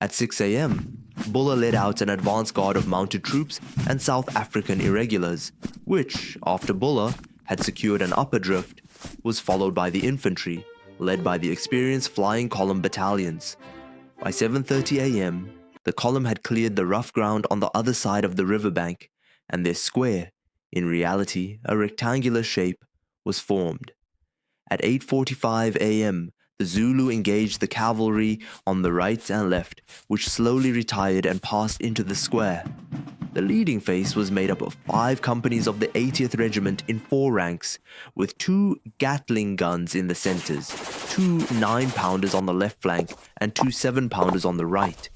At 6 a.m., Bulla led out an advance guard of mounted troops and South African irregulars, which, after Bulla had secured an upper drift, was followed by the infantry, led by the experienced flying column battalions. By 7:30 a.m., the column had cleared the rough ground on the other side of the riverbank, and their square, in reality a rectangular shape, was formed. At 8:45 a.m., the Zulu engaged the cavalry on the right and left, which slowly retired and passed into the square. The leading face was made up of 5 companies of the 80th Regiment in 4 ranks, with 2 Gatling guns in the centers, 2 9-pounders on the left flank, and 2 7-pounders on the right.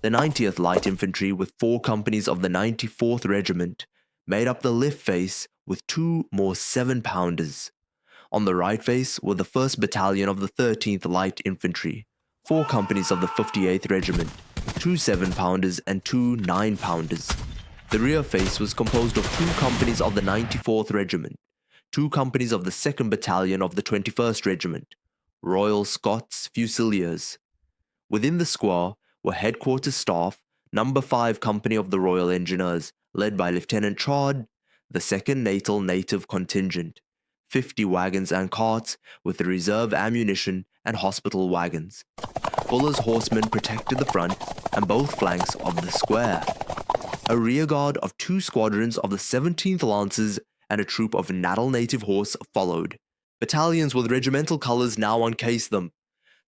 The 90th Light Infantry, with 4 companies of the 94th Regiment, made up the left face with 2 more 7-pounders. On the right face were the 1st Battalion of the 13th Light Infantry, 4 companies of the 58th Regiment, 2 7-pounders and 2 9-pounders. The rear face was composed of 2 companies of the 94th Regiment, 2 companies of the 2nd Battalion of the 21st Regiment, Royal Scots Fusiliers. Within the square were Headquarters Staff, No. 5 Company of the Royal Engineers, led by Lieutenant Chard, the 2nd Natal Native Contingent, 50 wagons and carts with reserve ammunition and hospital wagons. Bulla's horsemen protected the front and both flanks of the square. A rearguard of 2 squadrons of the 17th Lancers and a troop of Natal Native Horse followed. Battalions with regimental colours now encased them.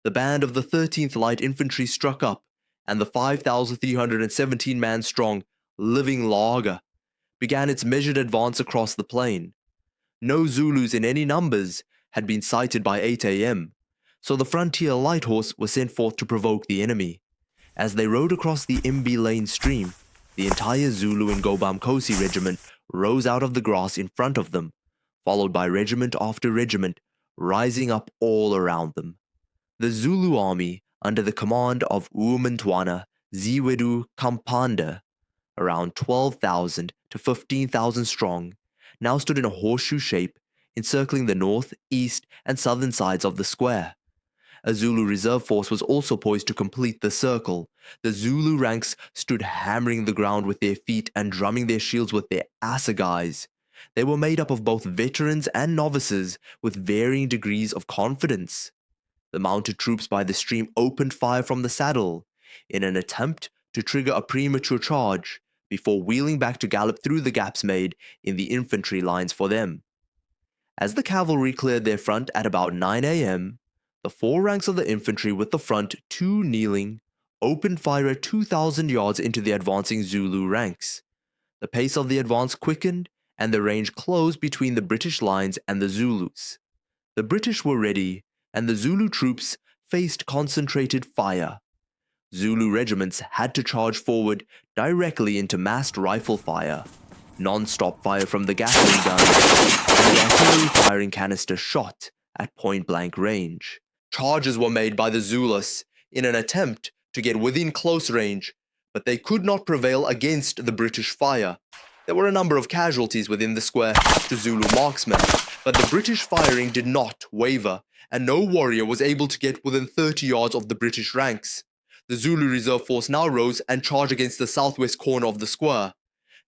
The band of the 13th Light Infantry struck up, and the 5,317-man strong living laager began its measured advance across the plain. No Zulus in any numbers had been sighted by 8 a.m., so the Frontier Light Horse was sent forth to provoke the enemy. As they rode across the Imbi Lane stream, the entire Zulu and Ngobamkhosi regiment rose out of the grass in front of them, followed by regiment after regiment, rising up all around them. The Zulu army, under the command of UMNTWANA ZIWEDU KAMPANDE, around 12,000 to 15,000 strong, now stood in a horseshoe shape, encircling the north, east, and southern sides of the square. A Zulu reserve force was also poised to complete the circle. The Zulu ranks stood hammering the ground with their feet and drumming their shields with their assegais. They were made up of both veterans and novices with varying degrees of confidence. The mounted troops by the stream opened fire from the saddle in an attempt to trigger a premature charge before wheeling back to gallop through the gaps made in the infantry lines for them. As the cavalry cleared their front at about 9 a.m., the 4 ranks of the infantry with the front 2 kneeling opened fire at 2,000 yards into the advancing Zulu ranks. The pace of the advance quickened and the range closed between the British lines and the Zulus. The British were ready, and the Zulu troops faced concentrated fire. Zulu regiments had to charge forward directly into massed rifle fire, non-stop fire from the Gatling guns, and the artillery firing canister shot at point-blank range. Charges were made by the Zulus in an attempt to get within close range, but they could not prevail against the British fire. There were a number of casualties within the square to Zulu marksmen, but the British firing did not waver, and no warrior was able to get within 30 yards of the British ranks. The Zulu reserve force now rose and charged against the southwest corner of the square.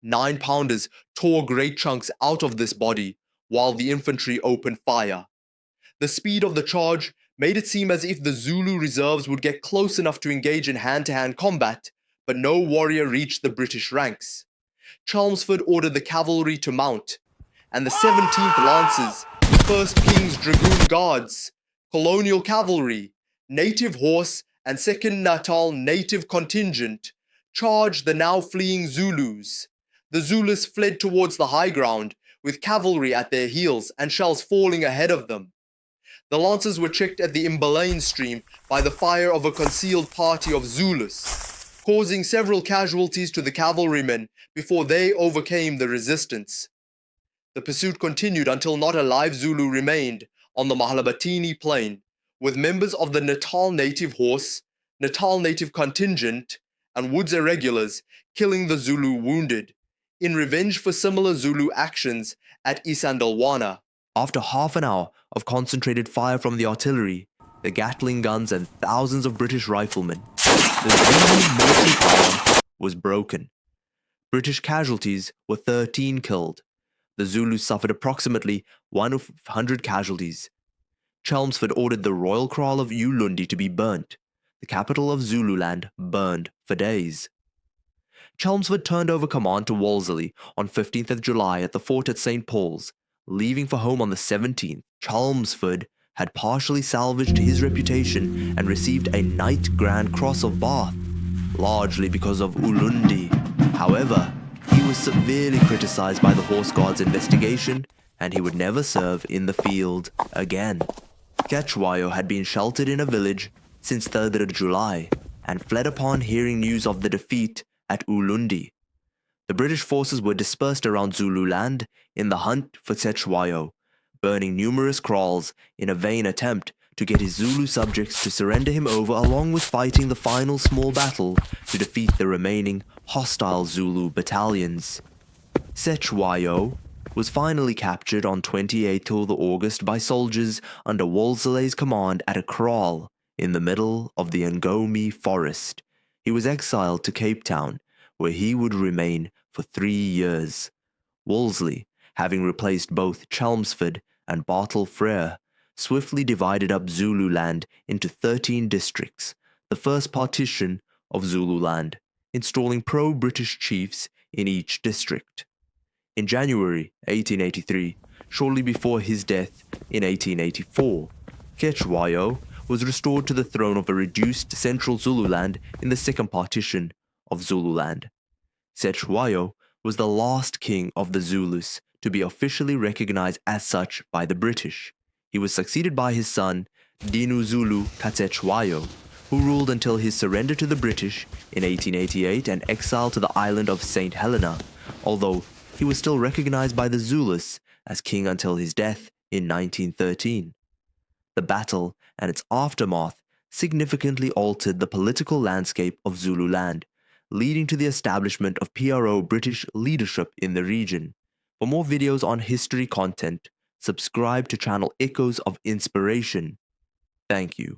9-pounders tore great chunks out of this body, while the infantry opened fire. The speed of the charge made it seem as if the Zulu reserves would get close enough to engage in hand-to-hand combat, but no warrior reached the British ranks. Chelmsford ordered the cavalry to mount, and the 17th Lancers, 1st King's Dragoon Guards, Colonial Cavalry, Native Horse, and 2nd Natal Native Contingent charged the now fleeing Zulus. The Zulus fled towards the high ground, with cavalry at their heels and shells falling ahead of them. The Lancers were checked at the Imbalane stream by the fire of a concealed party of Zulus, causing several casualties to the cavalrymen before they overcame the resistance. The pursuit continued until not a live Zulu remained on the Mahalabatini plain, with members of the Natal Native Horse, Natal Native Contingent, and Woods Irregulars killing the Zulu wounded, in revenge for similar Zulu actions at ISANDLWANA. After half an hour of concentrated fire from the artillery, the Gatling guns and thousands of British riflemen, The Zulu multi-power was broken. British casualties were 13 killed. The Zulus suffered approximately 100 casualties. Chelmsford ordered the Royal Kraal of Ulundi to be burnt. The capital of Zululand burned for days. Chelmsford turned over command to Wolseley on 15th of July at the fort at St. Paul's. Leaving for home on the 17th, Chelmsford had partially salvaged his reputation and received a Knight Grand Cross of Bath, largely because of Ulundi. However, he was severely criticized by the Horse Guards investigation, and he would never serve in the field again. CETSWAYO had been sheltered in a village since 3rd of July and fled upon hearing news of the defeat at Ulundi. The British forces were dispersed around Zululand in the hunt for CETSWAYO, burning numerous kraals in a vain attempt to get his Zulu subjects to surrender him over, along with fighting the final small battle to defeat the remaining hostile Zulu battalions. CETSWAYO was finally captured on 28th of August by soldiers under Wolseley's command at a kraal in the middle of the Ngome forest. He was exiled to Cape Town, where he would remain for 3 years. Wolseley, having replaced both Chelmsford and Bartle Frere, swiftly divided up Zululand into 13 districts, the first partition of Zululand, installing pro-British chiefs in each district. In January 1883, shortly before his death in 1884, CETSWAYO was restored to the throne of a reduced central Zululand in the second partition of Zululand. CETSWAYO was the last king of the Zulus to be officially recognized as such by the British. He was succeeded by his son, ZULU KINGDOM, who ruled until his surrender to the British in 1888 and exile to the island of St. Helena, although he was still recognized by the Zulus as king until his death in 1913. The battle and its aftermath significantly altered the political landscape of Zululand, leading to the establishment of PRO British leadership in the region. For more videos on history content, subscribe to channel Echoes of Inspiration. Thank you.